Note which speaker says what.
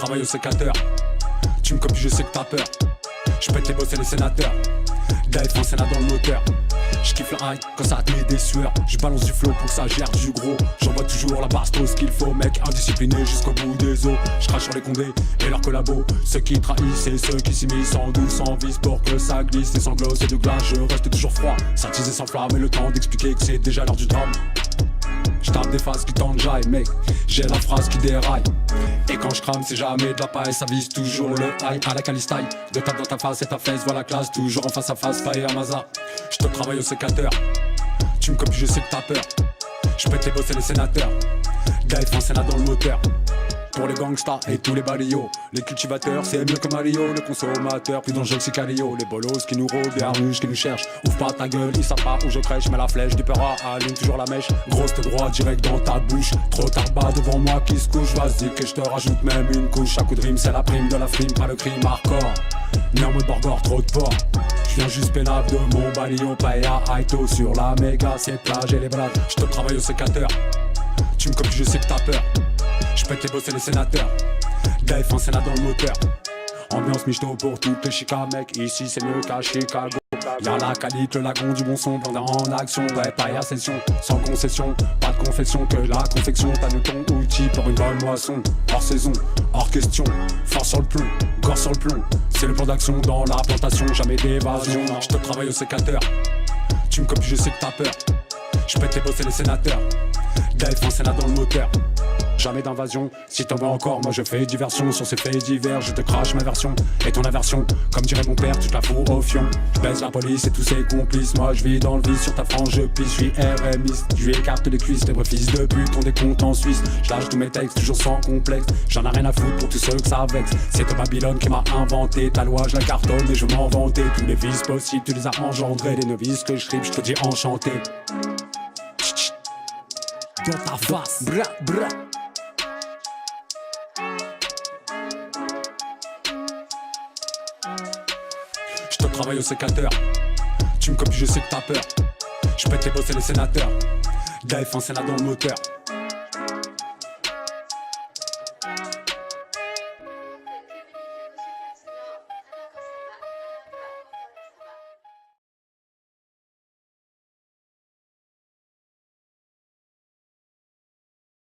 Speaker 1: travaille au sécateur. Tu me copies, je sais que t'as peur. Je pète les boss et les sénateurs. D'être un sénat dans le moteur. Je kiffe le high quand ça te met des sueurs. Je balance du flow pour que ça gère du gros. J'envoie toujours la bastos qu'il faut, mec. Indiscipliné jusqu'au bout des os. Je crache sur les condés et leurs collabos. Ceux qui trahissent et ceux qui s'immiscent sans doute, sans vis pour que ça glisse. Les sanglots c'est de glace, je reste toujours froid. S'attiser sans flamme et le temps d'expliquer que c'est déjà l'heure du drame. Je tape des phases qui t'enjaillent, mec. J'ai la phrase qui déraille. Et quand je crame, c'est jamais de la paille. Ça vise toujours le high à la calistaille. De tape dans ta face et ta fesse, voilà la classe. Toujours en face à face, faille à Maza. Je te travaille au sécateur. Tu me copies, je sais que t'as peur. Je pète les boss et les sénateurs. D'être un sénat dans le moteur. Pour les gangsters et tous les balayos. Les cultivateurs, c'est mieux que Mario. Le consommateur, plus dangereux que Sicario. Les bolos qui nous rôdent, les harnuches qui nous cherchent. Ouvre pas ta gueule, ils savent pas où je crèche. Mais la flèche du peur allume toujours la mèche. Grosse te droit direct dans ta bouche. Trop tard bas devant moi qui se couche. Vas-y que je te rajoute même une couche. À coup de rime, c'est la prime de la frime, pas le crime hardcore. Né en mode borgor, trop de porc. Je viens juste pénable de mon balion. Paella, Aito sur la méga, c'est plage et les blagues. Je te travaille au sécateur. Tu me copies, je sais que t'as peur. Je pète les boss et les sénateurs. Def, un sénat dans le moteur. Ambiance michto pour toutes les chicas, mec. Ici c'est mieux qu'à Chicago. Y'a la calique, le lagon du bon son, blindé en action. Ouais, paille à session, sans concession. Pas de confession que la confection. T'as le ton outil pour une bonne moisson. Hors saison, hors question. Force sur le plomb, corps sur le plomb. C'est le plan d'action dans la plantation. Jamais d'évasion. Je te travaille au sécateur. Tu me copies, je sais que t'as peur. Je pète les boss et les sénateurs. D'être un sénat dans le moteur. Jamais d'invasion, si t'en veux encore, moi je fais diversion. Sur ces faits divers, je te crache ma version. Et ton aversion, comme dirait mon père, tu te la fous au fion. Je baisse la police et tous ses complices. Moi je vis dans le vice, sur ta frange je pisse. Je suis RMiste, je lui écarte les cuisses. Tes vrais fils de pute ont des comptes en Suisse. Je lâche tous mes textes, toujours sans complexe. J'en ai rien à foutre pour tous ceux que ça vexe. C'est Babylone qui m'a inventé. Ta loi je la cartonne et je m'en vantais. Tous les vices possibles, tu les as engendrés. Les novices que je tripe, je te dis enchanté. Dans ta face, bra bra. Je te travaille au sécateur. Tu me copies, je sais que t'as peur. Je pète les boss et les sénateurs. Def, un sénat dans le moteur.